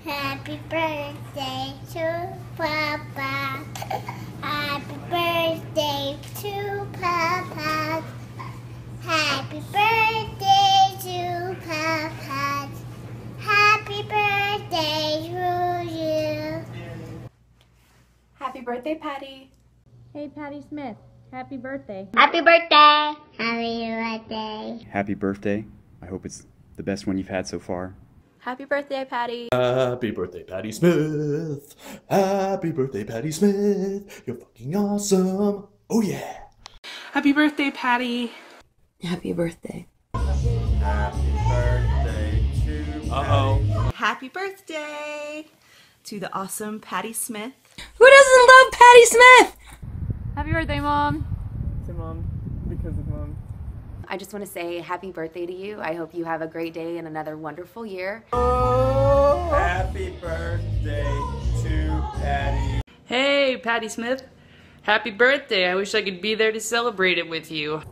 Happy birthday to Papa. Happy birthday to Papa. Happy birthday to Papa. Happy birthday to you. Happy birthday, Patty. Hey, Patty Smith. Happy birthday. Happy birthday. Happy birthday. Happy birthday. I hope it's the best one you've had so far. Happy birthday, Patty. Happy birthday, Patty Smith. Happy birthday, Patty Smith. You're fucking awesome. Oh yeah. Happy birthday, Patty. Happy birthday. Happy birthday to Uh-oh. Happy birthday to the awesome Patty Smith. Who doesn't love Patty Smith? Happy birthday, Mom. To Mom, because of Mom. I just want to say happy birthday to you. I hope you have a great day and another wonderful year. Happy birthday to Patty. Hey, Patty Smith. Happy birthday. I wish I could be there to celebrate it with you.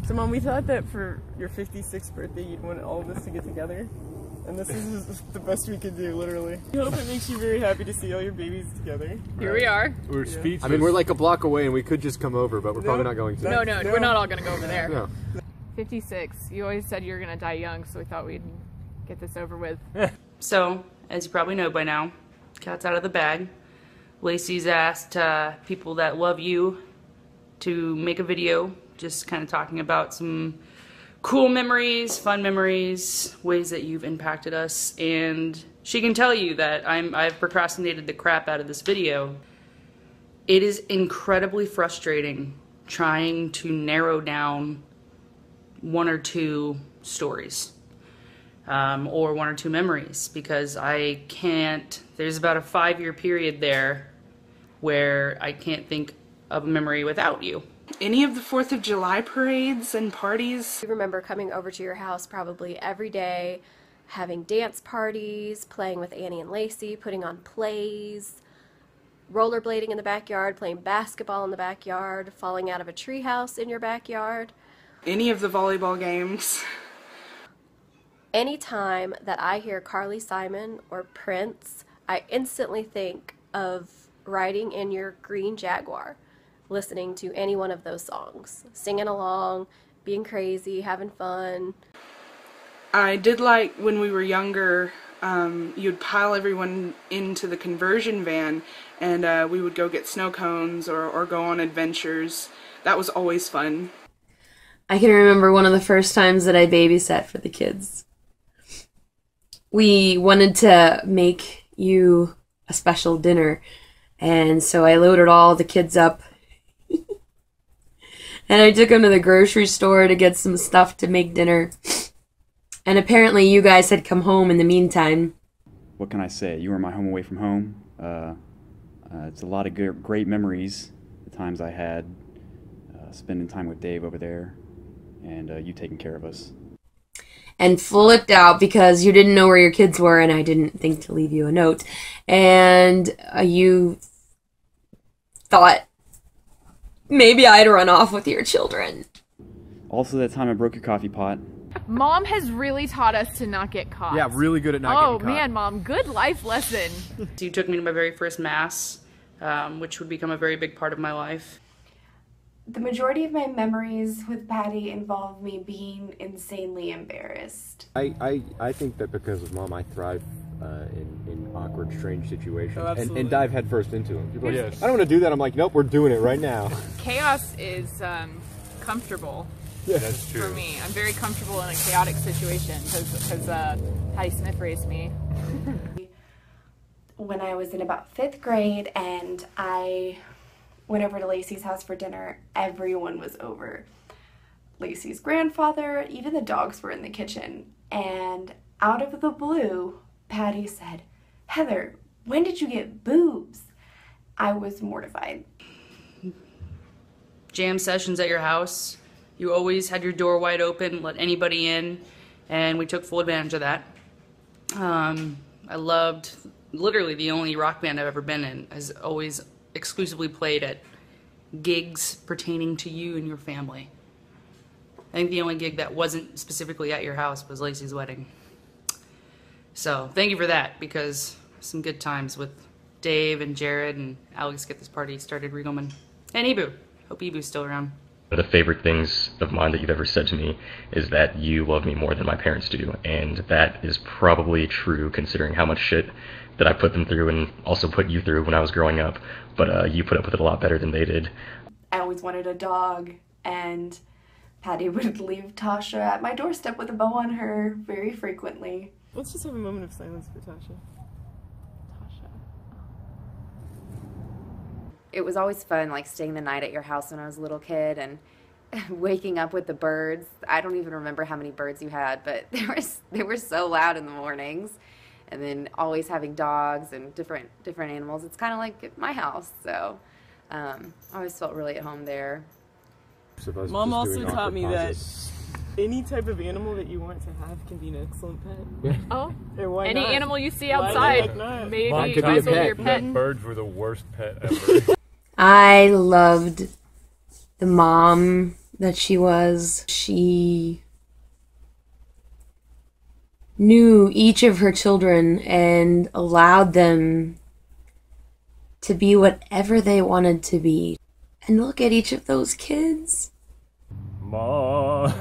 So Mom, we thought that for your 56th birthday you'd want all of us to get together. And this is the best we could do, literally. We hope it makes you very happy to see all your babies together. Here we are. We're speechless. I mean, we're like a block away and we could just come over, but we're probably not going to. No, we're not all going to go over there. No. 56. You always said you were going to die young, so we thought we'd get this over with. So, as you probably know by now, cat's out of the bag. Lacey's asked people that love you to make a video just kind of talking about some cool memories, fun memories, ways that you've impacted us, and she can tell you that I've procrastinated the crap out of this video. It is incredibly frustrating trying to narrow down one or two stories or one or two memories, because I can't, there's about a 5-year period there where I can't think of a memory without you. Any of the 4th of July parades and parties? I remember coming over to your house probably every day, having dance parties, playing with Annie and Lacey, putting on plays, rollerblading in the backyard, playing basketball in the backyard, falling out of a treehouse in your backyard. Any of the volleyball games. Anytime that I hear Carly Simon or Prince, I instantly think of riding in your green Jaguar, listening to any one of those songs, singing along, being crazy, having fun. I did like when we were younger, you'd pile everyone into the conversion van and we would go get snow cones or go on adventures. That was always fun. I can remember one of the first times that I babysat for the kids. We wanted to make you a special dinner, and so I loaded all the kids up and I took them to the grocery store to get some stuff to make dinner. And apparently you guys had come home in the meantime. What can I say? You were my home away from home. It's a lot of great memories, the times I had spending time with Dave over there, and you taking care of us. And flipped out because you didn't know where your kids were, and I didn't think to leave you a note. And you thought maybe I'd run off with your children. Also, that time I broke your coffee pot. Mom has really taught us to not get caught. Yeah, really good at not getting caught. Oh man, Mom, good life lesson. So you took me to my very first Mass, which would become a very big part of my life. The majority of my memories with Patty involve me being insanely embarrassed. I think that because of Mom, I thrive in awkward, strange situations, and dive headfirst into them. People are like, I don't want to do that. I'm like, nope, we're doing it right now. Chaos is comfortable. Yeah, that's true. For me, I'm very comfortable in a chaotic situation because Patty Smith raised me. When I was in about 5th grade and I went over to Lacey's house for dinner, everyone was over. Lacey's grandfather, even the dogs were in the kitchen. And out of the blue, Patty said, "Heather, when did you get boobs?" I was mortified. Jam sessions at your house. You always had your door wide open, let anybody in, and we took full advantage of that. I loved, literally the only rock band I've ever been in has always exclusively played at gigs pertaining to you and your family. I think the only gig that wasn't specifically at your house was Lacey's wedding. So thank you for that, because some good times with Dave and Jared and Alex get this party started Riegelman. And Ibu. Hope Ibu's still around. One of the favorite things of mine that you've ever said to me is that you love me more than my parents do, and that is probably true considering how much shit that I put them through and also put you through when I was growing up, but you put up with it a lot better than they did. I always wanted a dog, and Patty would leave Tasha at my doorstep with a bow on her very frequently. Let's just have a moment of silence for Tasha. It was always fun, like staying the night at your house when I was a little kid and waking up with the birds. I don't even remember how many birds you had, but they were so loud in the mornings. And then always having dogs and different animals. It's kind of like at my house, so I always felt really at home there. Mom also taught me that any type of animal that you want to have can be an excellent pet. Yeah. Oh, why any not? animal you see outside, maybe might as well be your pet. Birds were the worst pet ever. I loved the mom that she was. She knew each of her children and allowed them to be whatever they wanted to be. And look at each of those kids. Mom.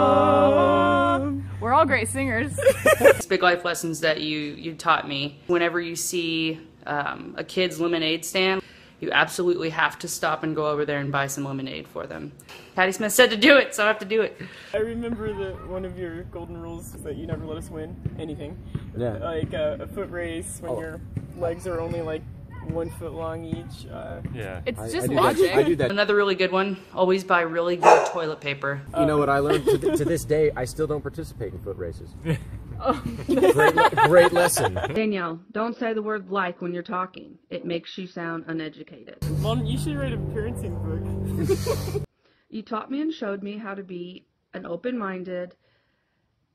Mom. We're all great singers. It's big life lessons that you taught me. Whenever you see a kid's lemonade stand, you absolutely have to stop and go over there and buy some lemonade for them. Patty Smith said to do it, so I have to do it. I remember that one of your golden rules is that you never let us win anything. Yeah. Like a foot race when your legs are only like 1 foot long each. Yeah. It's just I logic. I do that. Another really good one, always buy really good toilet paper. You know what I learned? To this day, I still don't participate in foot races. Oh. Great lesson. Danielle, don't say the word like when you're talking. It makes you sound uneducated. Mom, you should write a parenting book. You taught me and showed me how to be an open-minded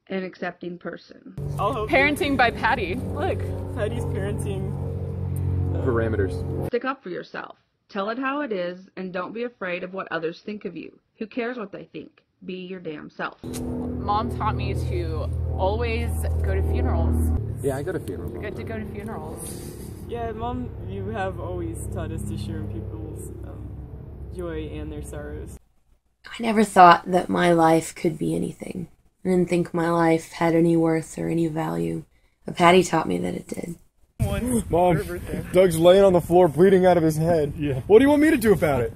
and accepting person. I'll help Parenting you. by Patty. Look. Patty's parenting. Parameters. Stick up for yourself. Tell it how it is, and don't be afraid of what others think of you. Who cares what they think? Be your damn self. Mom taught me to always go to funerals. Yeah, I go to funerals. Good to go to funerals. Yeah, Mom, you have always taught us to share in people's joy and their sorrows. I never thought that my life could be anything. I didn't think my life had any worth or any value. But Patty taught me that it did. Mom, Doug's laying on the floor bleeding out of his head. Yeah. What do you want me to do about it?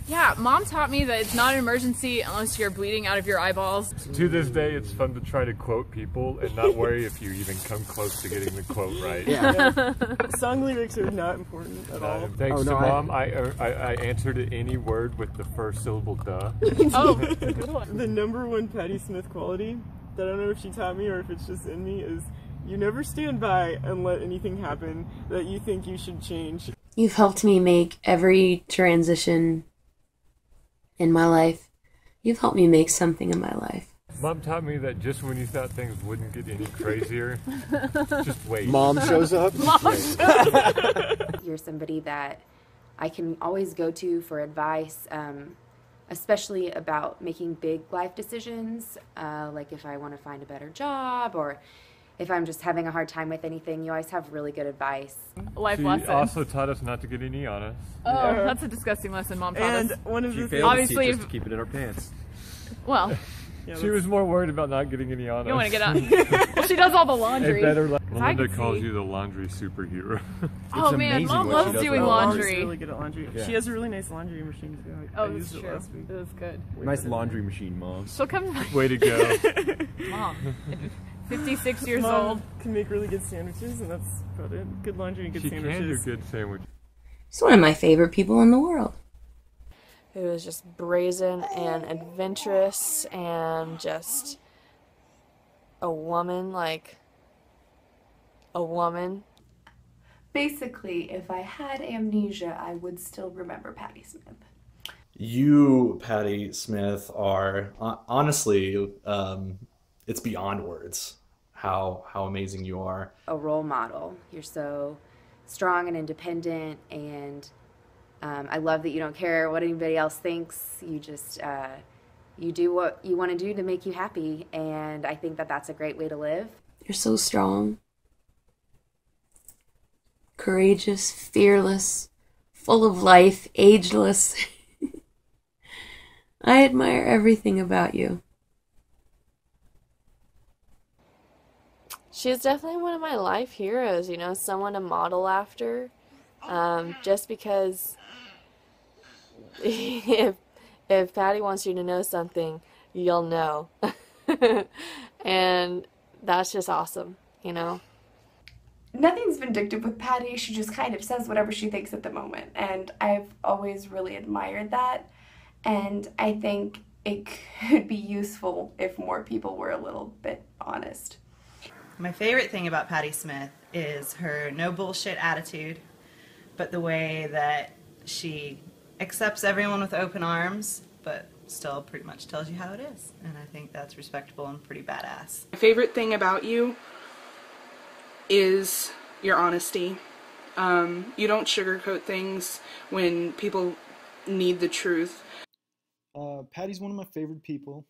Yeah, Mom taught me that it's not an emergency unless you're bleeding out of your eyeballs. To this day, it's fun to try to quote people and not worry if you even come close to getting the quote right. Yeah. Song lyrics are not important at all. Thanks to Mom, I answered any word with the first syllable duh. Oh, good one. The #1 Patty Smith quality that I don't know if she taught me or if it's just in me is you never stand by and let anything happen that you think you should change. You've helped me make every transition in my life. You've helped me make something in my life. Mom taught me that just when you thought things wouldn't get any crazier, just wait. Mom shows up. You're somebody that I can always go to for advice, especially about making big life decisions, like if I want to find a better job or if I'm just having a hard time with anything. You always have really good advice. Life She lesson. also taught us not to get any on us. Oh, that's a disgusting lesson Mom taught And us. one of the things, obviously, to keep it in her pants. well, yeah, She was more worried about not getting any on us. you don't want to get on. Well, she does all the laundry. Melinda calls you the laundry superhero. Oh man, Mom loves doing Mom's laundry. really good at laundry. Yeah. She has a really nice laundry machine too. I Oh, used that's it true. last week. It was good. Nice laundry machine, Mom. She'll come. Way to go. Mom, 56 years Mom old. can make really good sandwiches, and that's about it. Good laundry and good She can do sandwiches. good sandwiches. She's one of my favorite people in the world. Who is just brazen and adventurous and just a woman, like a woman. Basically, if I had amnesia, I would still remember Patty Smith. You, Patty Smith, are honestly, it's beyond words how amazing you are. A role model. You're so strong and independent, and I love that you don't care what anybody else thinks. You just you do what you want to do to make you happy, and I think that that's a great way to live. You're so strong. courageous, fearless, full of life, ageless. I admire everything about you. She's definitely one of my life heroes, you know, someone to model after. Just because if Patty wants you to know something, you'll know. And that's just awesome, you know? Nothing's vindictive with Patty. She just kind of says whatever she thinks at the moment. And I've always really admired that. And I think it could be useful if more people were a little bit honest. My favorite thing about Patty Smith is her no bullshit attitude, but the way that she accepts everyone with open arms, but still pretty much tells you how it is. And I think that's respectable and pretty badass. My favorite thing about you is your honesty. You don't sugarcoat things when people need the truth. Patty's one of my favorite people.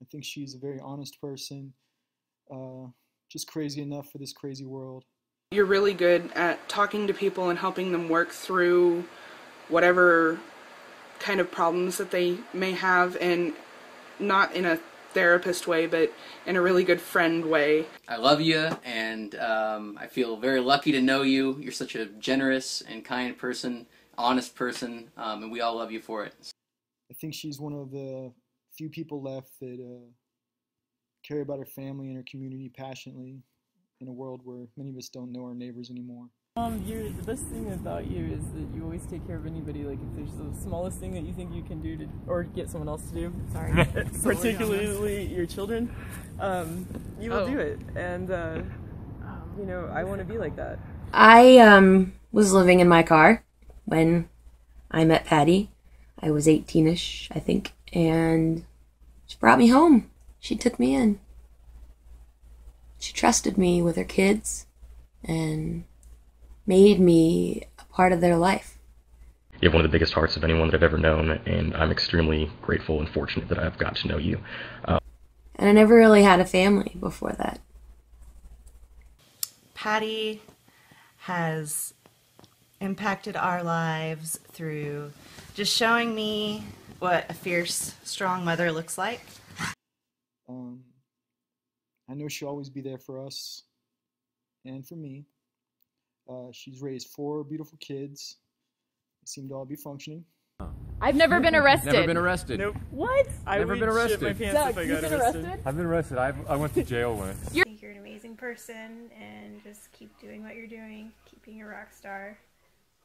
I think she's a very honest person, just crazy enough for this crazy world. You're really good at talking to people and helping them work through whatever kind of problems that they may have, and not in a therapist way, but in a really good friend way. I love you, and I feel very lucky to know you. You're such a generous and kind person, honest person, and we all love you for it. I think she's one of the few people left that care about her family and her community passionately in a world where many of us don't know our neighbors anymore. The best thing about you is that you always take care of anybody. Like if there's the smallest thing that you think you can do to, or get someone else to do, sorry, particularly your children, you will do it. And you know, I want to be like that. I was living in my car when I met Patty. I was 18-ish, I think, and she brought me home. She took me in. She trusted me with her kids and made me a part of their life. You have one of the biggest hearts of anyone that I've ever known, and I'm extremely grateful and fortunate that I've got to know you. And I never really had a family before that. Patty has impacted our lives through just showing me what a fierce, strong mother looks like. I know she'll always be there for us and for me. She's raised 4 beautiful kids. They seem to all be functioning. I've never been arrested. Never been arrested. Nope. What? Never been arrested. Shit my pants if I got arrested. I've been arrested. I went to jail once. I think you're an amazing person, and just keep doing what you're doing, keep being a rock star,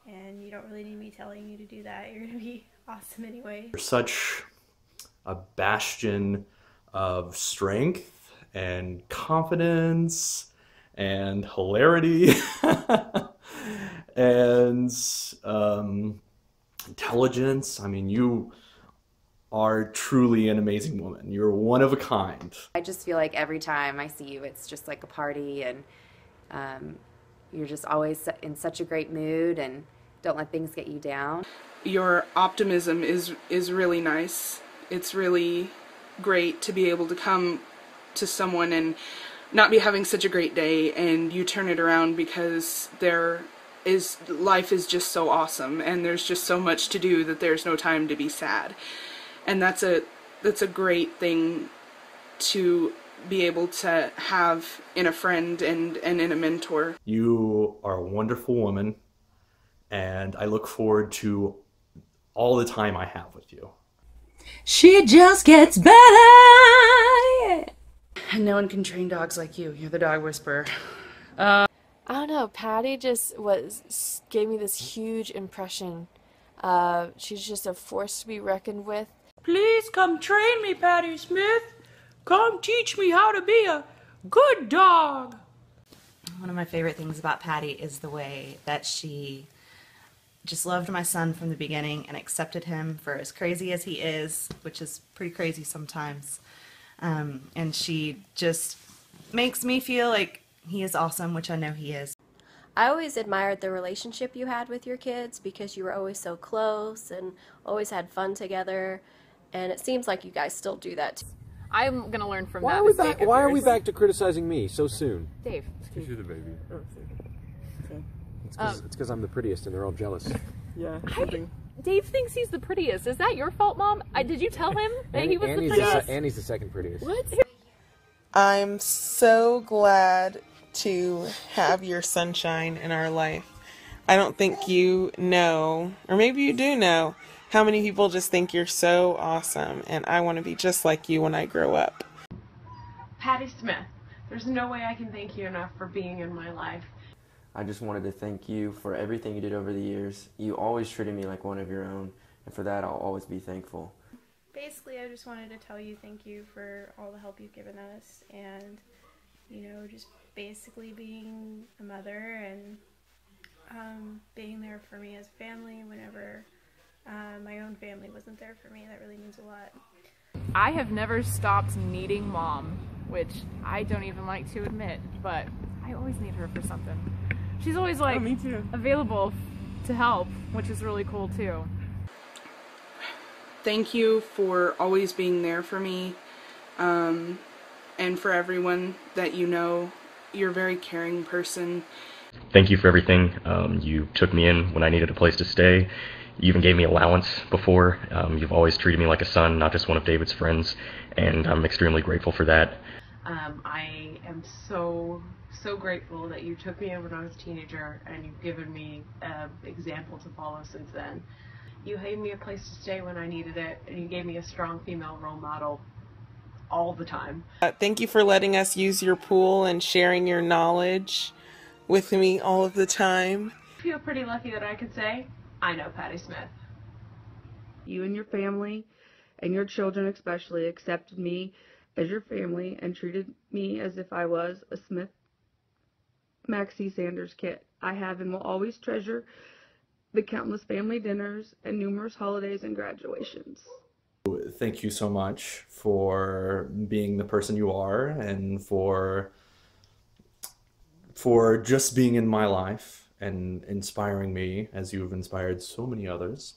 and you don't really need me telling you to do that. You're gonna be awesome anyway. You're such a bastion of strength and confidence and hilarity and intelligence. I mean, you are truly an amazing woman. You're one of a kind. I just feel like every time I see you, it's just like a party, and you're just always in such a great mood and don't let things get you down. Your optimism is really nice. It's really great to be able to come to someone and not be having such a great day, and you turn it around because life is just so awesome, and there's just so much to do that there's no time to be sad. And that's a great thing to be able to have in a friend and in a mentor. You are a wonderful woman, and I look forward to all the time I have with you. She just gets better. And no one can train dogs like you. You're the dog whisperer. I don't know, Patty just gave me this huge impression. She's just a force to be reckoned with. Please come train me, Patty Smith. Come teach me how to be a good dog. One of my favorite things about Patty is the way that she just loved my son from the beginning and accepted him for as crazy as he is, which is pretty crazy sometimes. And she just makes me feel like he is awesome, which I know he is. I always admired the relationship you had with your kids because you were always so close and always had fun together, and it seems like you guys still do that too. I'm gonna learn from Why that are we mistake back? of Why are yours. we back to criticizing me so soon? Dave. Because you're the baby. Oh, sorry. Okay. It's because I'm the prettiest and they're all jealous. Yeah. Dave thinks he's the prettiest. Is that your fault, Mom? Did you tell him that he was the prettiest? Annie's the second prettiest. What? I'm so glad to have your sunshine in our life. I don't think you know, or maybe you do know, how many people just think you're so awesome, and I want to be just like you when I grow up. Patti Smith, there's no way I can thank you enough for being in my life. I just wanted to thank you for everything you did over the years. You always treated me like one of your own, and for that I'll always be thankful. Basically, I just wanted to tell you thank you for all the help you've given us, and, you know, just basically being a mother and being there for me as a family whenever my own family wasn't there for me. That really means a lot. I have never stopped needing Mom, which I don't even like to admit, but I always need her for something. She's always like available to help, which is really cool too. Thank you for always being there for me, and for everyone that you know. You're a very caring person. Thank you for everything. You took me in when I needed a place to stay. You even gave me allowance before. You've always treated me like a son, not just one of David's friends, and I'm extremely grateful for that. I am so grateful that you took me in when I was a teenager, and you've given me an example to follow since then. You gave me a place to stay when I needed it, and you gave me a strong female role model all the time. Thank you for letting us use your pool and sharing your knowledge with me all of the time. I feel pretty lucky that I could say, I know Patti Smith. You and your family, and your children especially, accepted me as your family and treated me as if I was a Smith Maxie Sanders kid. I have and will always treasure the countless family dinners and numerous holidays and graduations. Thank you so much for being the person you are, and for just being in my life and inspiring me as you have inspired so many others,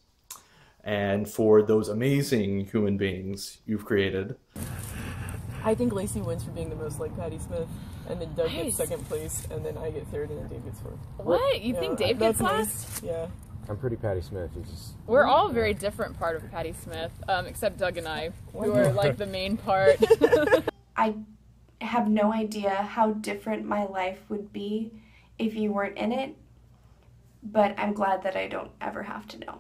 and for those amazing human beings you've created. I think Lacey wins for being the most like Patti Smith, and then Doug gets second place, and then I get third, and then Dave gets fourth. What? You think Dave gets last? Yeah. I'm pretty Patti Smith. It's just... We're all a very different part of Patti Smith, except Doug and I, who are like the main part. I have no idea how different my life would be if you weren't in it, but I'm glad that I don't ever have to know.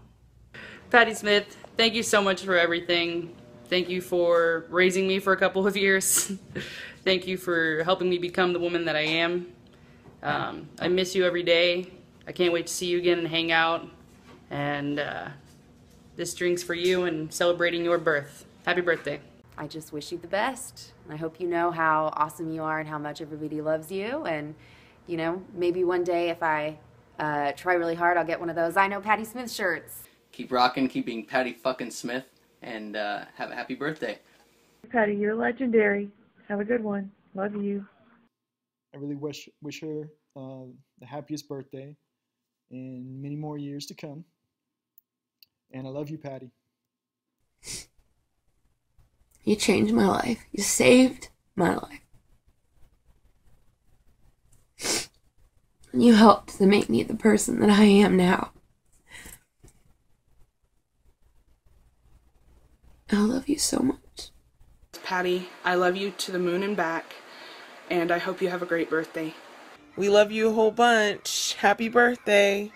Patti Smith, thank you so much for everything. Thank you for raising me for a couple of years. Thank you for helping me become the woman that I am. I miss you every day. I can't wait to see you again and hang out. And this drink's for you and celebrating your birth. Happy birthday. I just wish you the best. I hope you know how awesome you are and how much everybody loves you. And, you know, maybe one day if I try really hard, I'll get one of those I Know Patti Smith shirts. Keep rocking, keep being Patti fucking Smith, and have a happy birthday. Patti, you're legendary. Have a good one. Love you. I really wish her the happiest birthday and many more years to come. And I love you, Patti. You changed my life. You saved my life. And you helped to make me the person that I am now. I love you so much. Patti, I love you to the moon and back, and I hope you have a great birthday. We love you a whole bunch. Happy birthday.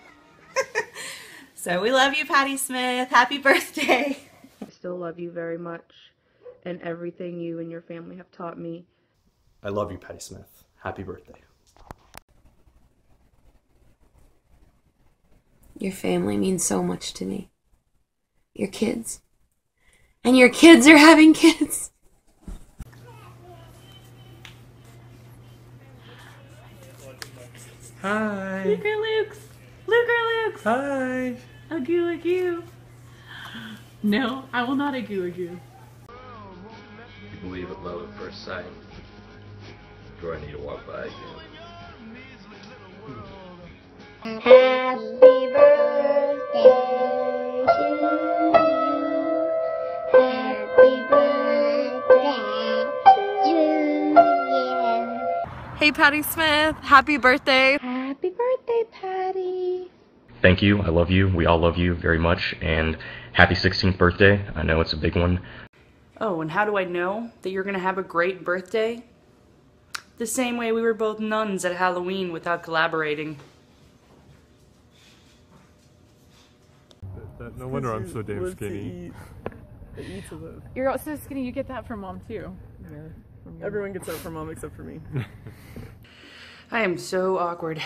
So we love you, Patti Smith. Happy birthday. I still love you very much, and everything you and your family have taught me. I love you, Patti Smith. Happy birthday. Your family means so much to me. Your kids. And your kids are having kids. Hi. Luker Lukes. Luker Lukes. Hi. A goo a goo. No, I will not a goo a goo. You believe in love at first sight? Do I need to walk by again? Happy birthday to you. Happy birthday to you. Hey, Patty Smith. Happy birthday. Happy birthday, Patty. Thank you. I love you. We all love you very much. And happy 16th birthday. I know it's a big one. Oh, and how do I know that you're going to have a great birthday? The same way we were both nuns at Halloween without collaborating. No wonder I'm so damn skinny. You're so skinny, you get that from Mom too. Yeah. Everyone gets that from Mom except for me. I am so awkward.